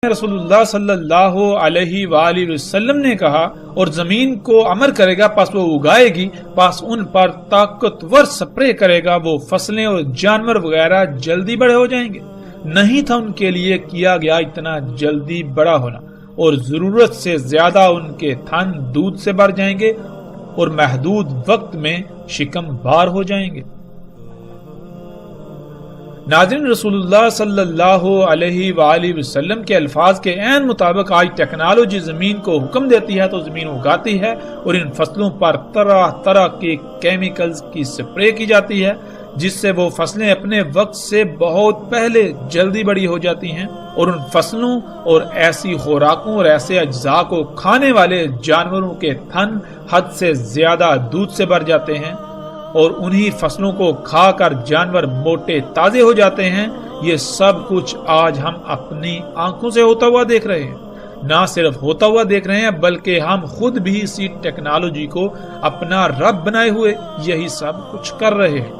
رسول اللہ صلی اللہ علیہ وآلہ وسلم نے کہا اور زمین کو امر کرے گا پس وہ اگائے گی، پس ان پر طاقتور سپرے کرے گا، وہ فصلیں اور جانور وغیرہ جلدی بڑے ہو جائیں گے۔ نہیں تھا ان کے لیے کیا گیا اتنا جلدی بڑا ہونا، اور ضرورت سے زیادہ ان کے تھن دودھ سے بھر جائیں گے اور محدود وقت میں شکم بار ہو جائیں گے۔ ناظرین، رسول اللہ صلی اللہ علیہ وآلہ وسلم کے الفاظ کے عین مطابق آج ٹیکنالوجی زمین کو حکم دیتی ہے تو زمین اگاتی ہے، اور ان فصلوں پر طرح طرح کے کیمیکلز کی سپرے کی جاتی ہے، جس سے وہ فصلیں اپنے وقت سے بہت پہلے جلدی بڑی ہو جاتی ہیں، اور ان فصلوں اور ایسی خوراکوں اور ایسے اجزاء کو کھانے والے جانوروں کے تھن حد سے زیادہ دودھ سے بھر جاتے ہیں، اور انہی فصلوں کو کھا کر جانور موٹے تازے ہو جاتے ہیں۔ یہ سب کچھ آج ہم اپنی آنکھوں سے ہوتا ہوا دیکھ رہے ہیں۔ نہ صرف ہوتا ہوا دیکھ رہے ہیں بلکہ ہم خود بھی اسی ٹیکنالوجی کو اپنا رب بنائے ہوئے یہی سب کچھ کر رہے ہیں۔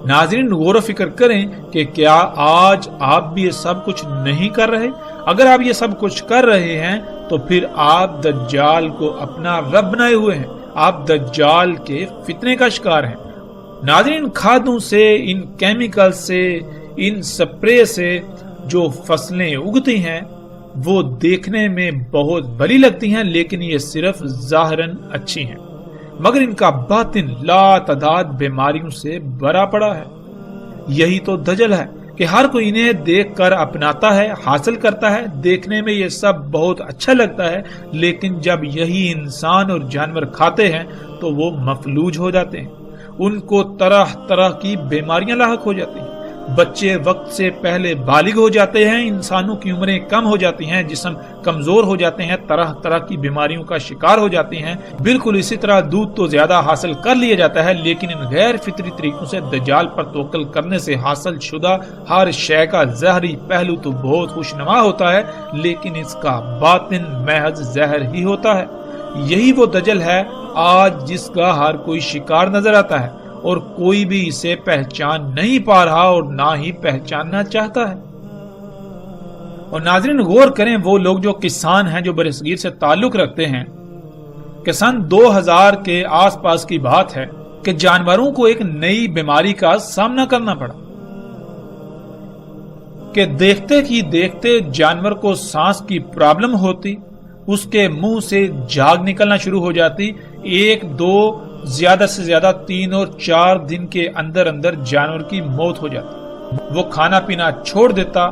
ناظرین، غور و فکر کریں کہ کیا آج آپ بھی یہ سب کچھ نہیں کر رہے؟ اگر آپ یہ سب کچھ کر رہے ہیں تو پھر آپ دجال کو اپنا رب بنائے ہوئے ہیں، آپ دجال کے فتنے کا شکار ہیں۔ ناظرین، کھادوں سے، ان کیمیکل سے، ان سپرے سے جو فصلیں اگتی ہیں وہ دیکھنے میں بہت بھلی لگتی ہیں، لیکن یہ صرف ظاہراً اچھی ہیں، مگر ان کا باطن لا تعداد بیماریوں سے بھرا پڑا ہے۔ یہی تو دجل ہے کہ ہر کوئی انہیں دیکھ کر اپناتا ہے، حاصل کرتا ہے، دیکھنے میں یہ سب بہت اچھا لگتا ہے، لیکن جب یہی انسان اور جانور کھاتے ہیں تو وہ مفلوج ہو جاتے ہیں، ان کو طرح طرح کی بیماریاں لاحق ہو جاتی ہیں، بچے وقت سے پہلے بالغ ہو جاتے ہیں، انسانوں کی عمریں کم ہو جاتی ہیں، جسم کمزور ہو جاتے ہیں، طرح طرح کی بیماریوں کا شکار ہو جاتی ہیں۔ بالکل اسی طرح دودھ تو زیادہ حاصل کر لیا جاتا ہے، لیکن ان غیر فطری طریقوں سے دجال پر توکل کرنے سے حاصل شدہ ہر شے کا زہری پہلو تو بہت خوشنما ہوتا ہے، لیکن اس کا باطن محض زہر ہی ہوتا ہے۔ یہی وہ دجل ہے آج جس کا ہر کوئی شکار نظر آتا ہے، اور کوئی بھی اسے پہچان نہیں پا رہا اور نہ ہی پہچاننا چاہتا ہے۔ اور ناظرین، غور کریں، وہ لوگ جو کسان ہیں، جو برصغیر سے تعلق رکھتے ہیں، کہ سن 2000 کے آس پاس کی بات ہے کہ جانوروں کو ایک نئی بیماری کا سامنا کرنا پڑا کہ دیکھتے ہی دیکھتے جانور کو سانس کی پرابلم ہوتی، اس کے منہ سے جھاگ نکلنا شروع ہو جاتی، 1 2 زیادہ سے زیادہ 3 اور 4 دن کے اندر اندر جانور کی موت ہو جاتی، وہ کھانا پینا چھوڑ دیتا،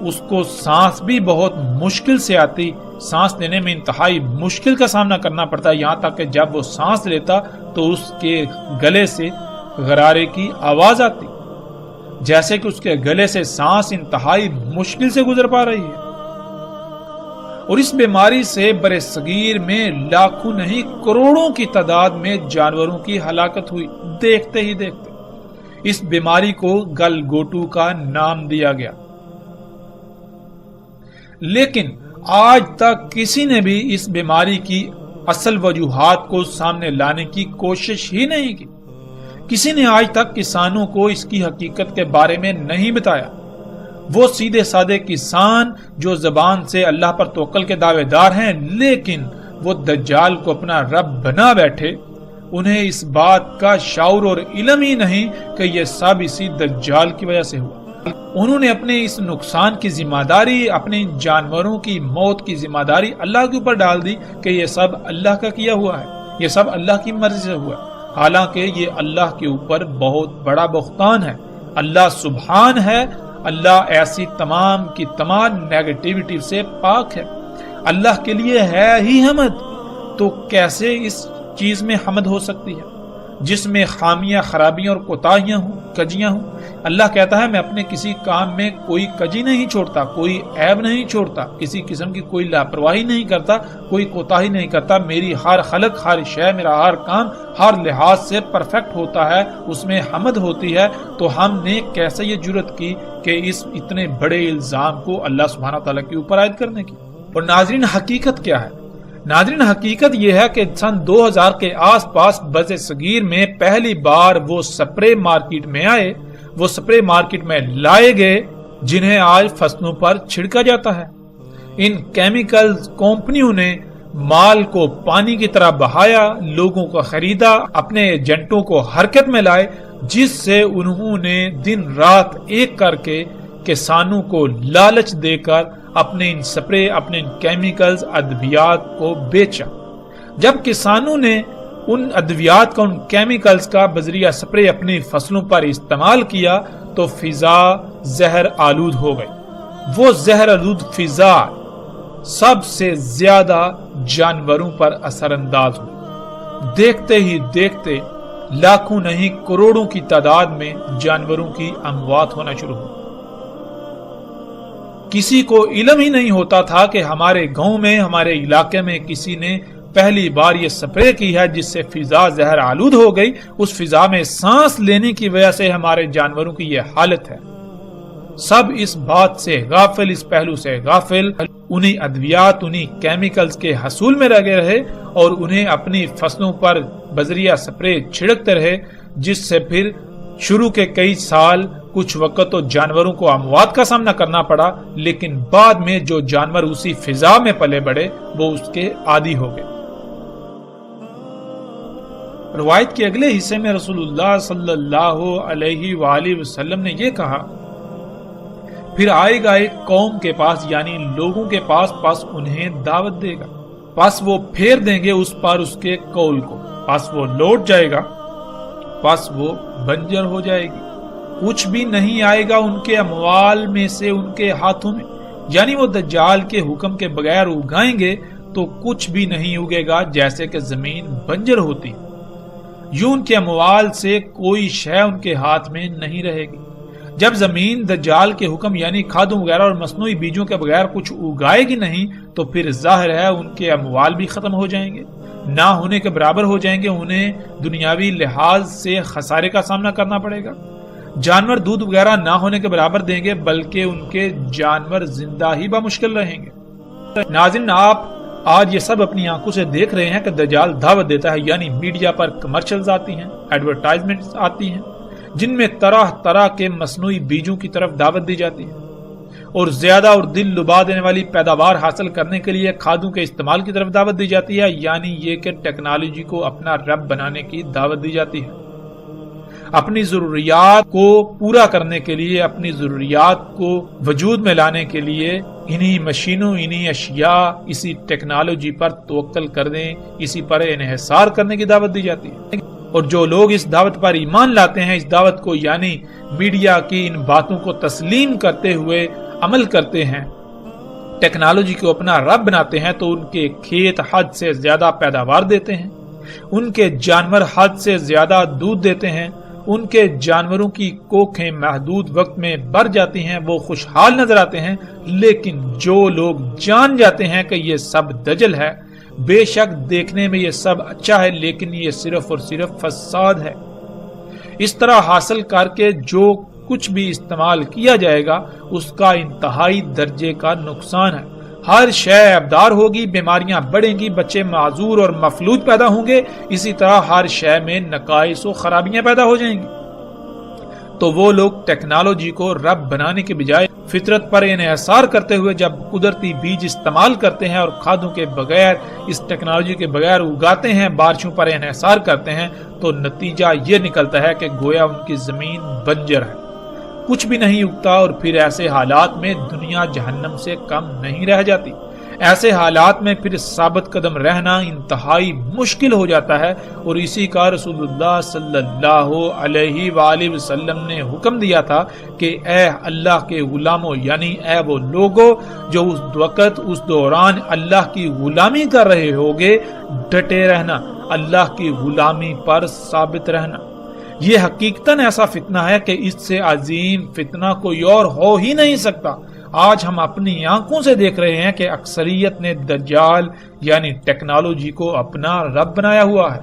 اس کو سانس بھی بہت مشکل سے آتی، سانس لینے میں انتہائی مشکل کا سامنا کرنا پڑتا، یہاں تک کہ جب وہ سانس لیتا تو اس کے گلے سے غرارے کی آواز آتی، جیسے کہ اس کے گلے سے سانس انتہائی مشکل سے گزر پا رہی ہے۔ اور اس بیماری سے برصغیر میں لاکھوں نہیں کروڑوں کی تعداد میں جانوروں کی ہلاکت ہوئی، دیکھتے ہی دیکھتے۔ اس بیماری کو گل گوٹو کا نام دیا گیا، لیکن آج تک کسی نے بھی اس بیماری کی اصل وجوہات کو سامنے لانے کی کوشش ہی نہیں کی۔ کسی نے آج تک کسانوں کو اس کی حقیقت کے بارے میں نہیں بتایا۔ وہ سیدھے سادے کسان جو زبان سے اللہ پر توکل کے دعوے دار ہیں، لیکن وہ دجال کو اپنا رب بنا بیٹھے، انہیں اس بات کا شعور اور علم ہی نہیں کہ یہ سب اسی دجال کی وجہ سے ہوا۔ انہوں نے اپنے اس نقصان کی ذمہ داری، اپنے جانوروں کی موت کی ذمہ داری اللہ کے اوپر ڈال دی کہ یہ سب اللہ کا کیا ہوا ہے، یہ سب اللہ کی مرضی سے ہوا ہے، حالانکہ یہ اللہ کے اوپر بہت بڑا بہتان ہے۔ اللہ سبحان ہے، اللہ ایسی تمام کی تمام نیگیٹیوٹی سے پاک ہے، اللہ کے لیے ہے ہی حمد، تو کیسے اس چیز میں حمد ہو سکتی ہے جس میں خامیاں، خرابیاں اور کوتاہیاں ہوں، کجیاں ہوں؟ اللہ کہتا ہے میں اپنے کسی کام میں کوئی کجی نہیں چھوڑتا، کوئی عیب نہیں چھوڑتا، کسی قسم کی کوئی لاپرواہی نہیں کرتا، کوئی کوتاہی نہیں کرتا، میری ہر خلق، ہر شے، میرا ہر کام ہر لحاظ سے پرفیکٹ ہوتا ہے، اس میں حمد ہوتی ہے۔ تو ہم نے کیسے یہ جرت کی کہ اس اتنے بڑے الزام کو اللہ سبحانہ تعالیٰ کے اوپر عائد کرنے کی؟ اور ناظرین، حقیقت کیا ہے؟ ناظرین، حقیقت یہ ہے کہ سن 2000 کے آس پاس برصغیر میں پہلی بار وہ سپرے مارکیٹ میں آئے، وہ سپرے مارکیٹ میں لائے گئے، جنہیں آج فصلوں پر چھڑکا جاتا ہے۔ ان کیمیکل کمپنیوں نے مال کو پانی کی طرح بہایا، لوگوں کو خریدا، اپنے ایجنٹوں کو حرکت میں لائے، جس سے انہوں نے دن رات ایک کر کے کسانوں کو لالچ دے کر اپنے ان سپرے، اپنے ان کیمیکلز، ادویات کو بیچا۔ جب کسانوں نے ان ادویات کا، ان کیمیکلز کا بذریعہ سپرے اپنی فصلوں پر استعمال کیا تو فضا زہر آلود ہو گئی۔ وہ زہر آلود فضا سب سے زیادہ جانوروں پر اثر انداز ہوئی۔ دیکھتے ہی دیکھتے لاکھوں نہیں کروڑوں کی تعداد میں جانوروں کی اموات ہونا شروع ہوئی۔ کسی کو علم ہی نہیں ہوتا تھا کہ ہمارے گاؤں میں، ہمارے علاقے میں کسی نے پہلی بار یہ سپرے کی ہے جس سے فضا زہر آلود ہو گئی۔ اس فضا میں سانس لینے کی وجہ سے ہمارے جانوروں کی یہ حالت ہے۔ سب اس بات سے غافل، اس پہلو سے غافل، انہی ادویات، انہی کیمیکلز کے حصول میں لگے رہے اور انہیں اپنی فصلوں پر بذریعہ سپرے چھڑکتے رہے، جس سے پھر شروع کے کئی سال کچھ وقت تو جانوروں کو اموات کا سامنا کرنا پڑا، لیکن بعد میں جو جانور اسی فضا میں پلے بڑے وہ اس کے عادی ہو گئے۔ روایت کے اگلے حصے میں رسول اللہ صلی اللہ علیہ وآلہ وسلم نے یہ کہا، پھر آئے گا ایک قوم کے پاس، یعنی لوگوں کے پاس انہیں دعوت دے گا، پس وہ پھیر دیں گے اس پر اس کے قول کو، پس وہ لوٹ جائے گا، پس وہ بنجر ہو جائے گی، کچھ بھی نہیں آئے گا ان کے اموال میں سے ان کے ہاتھوں میں، یعنی وہ دجال کے حکم کے بغیر اگائیں گے تو کچھ بھی نہیں اگے گا، جیسے کہ زمین بنجر ہوتی، یوں ان کے اموال سے کوئی شے ان کے ہاتھ میں نہیں رہے گی۔ جب زمین دجال کے حکم یعنی کھادوں وغیرہ اور مصنوعی بیجوں کے بغیر کچھ اگائے گی نہیں تو پھر ظاہر ہے ان کے اموال بھی ختم ہو جائیں گے، نہ ہونے کے برابر ہو جائیں گے، انہیں دنیاوی لحاظ سے خسارے کا سامنا کرنا پڑے گا۔ جانور دودھ وغیرہ نہ ہونے کے برابر دیں گے، بلکہ ان کے جانور زندہ ہی بمشکل رہیں گے۔ ناظرین، آپ آج یہ سب اپنی آنکھوں سے دیکھ رہے ہیں کہ دجال دعوت دیتا ہے، یعنی میڈیا پر کمرشلز آتی ہیں، ایڈورٹائزمنٹس آتی ہیں، جن میں طرح طرح کے مصنوعی بیجوں کی طرف دعوت دی جاتی ہے، اور زیادہ اور دل لبا دینے والی پیداوار حاصل کرنے کے لیے کھادوں کے استعمال کی طرف دعوت دی جاتی ہے، یعنی یہ کہ ٹیکنالوجی کو اپنا رب بنانے کی دعوت دی جاتی ہے۔ اپنی ضروریات کو پورا کرنے کے لیے، اپنی ضروریات کو وجود میں لانے کے لیے انہی مشینوں، انہی اشیاء، اسی ٹیکنالوجی پر توکل کر دیں، اسی پر انحصار کرنے کی دعوت دی جاتی ہے۔ اور جو لوگ اس دعوت پر ایمان لاتے ہیں، اس دعوت کو یعنی میڈیا کی ان باتوں کو تسلیم کرتے ہوئے عمل کرتے ہیں، ٹیکنالوجی کو اپنا رب بناتے ہیں، تو ان کے کھیت حد سے زیادہ پیداوار دیتے ہیں، ان کے جانور حد سے زیادہ دودھ دیتے ہیں، ان کے جانوروں کی کوکھیں محدود وقت میں بڑھ جاتی ہیں، وہ خوشحال نظر آتے ہیں۔ لیکن جو لوگ جان جاتے ہیں کہ یہ سب دجل ہے، بے شک دیکھنے میں یہ سب اچھا ہے، لیکن یہ صرف اور صرف فساد ہے، اس طرح حاصل کر کے جو کچھ بھی استعمال کیا جائے گا اس کا انتہائی درجے کا نقصان ہے۔ ہر شے ابدار ہوگی، بیماریاں بڑھیں گی، بچے معذور اور مفلوج پیدا ہوں گے، اسی طرح ہر شے میں نقائص و خرابیاں پیدا ہو جائیں گی۔ تو وہ لوگ ٹیکنالوجی کو رب بنانے کے بجائے فطرت پر انحصار کرتے ہوئے جب قدرتی بیج استعمال کرتے ہیں اور کھادوں کے بغیر، اس ٹیکنالوجی کے بغیر اگاتے ہیں، بارشوں پر انحصار کرتے ہیں، تو نتیجہ یہ نکلتا ہے کہ گویا ان کی زمین بنجر ہے، کچھ بھی نہیں اگتا، اور پھر ایسے حالات میں دنیا جہنم سے کم نہیں رہ جاتی۔ ایسے حالات میں پھر ثابت قدم رہنا انتہائی مشکل ہو جاتا ہے، اور اسی کا رسول اللہ صلی اللہ علیہ وآلہ وسلم نے حکم دیا تھا کہ اے اللہ کے غلاموں، یعنی اے وہ لوگوں جو اس وقت، اس دوران اللہ کی غلامی کر رہے ہوگے، ڈٹے رہنا، اللہ کی غلامی پر ثابت رہنا۔ یہ حقیقتاً ایسا فتنہ ہے کہ اس سے عظیم فتنہ کوئی اور ہو ہی نہیں سکتا۔ آج ہم اپنی آنکھوں سے دیکھ رہے ہیں کہ اکثریت نے دجال یعنی ٹیکنالوجی کو اپنا رب بنایا ہوا ہے۔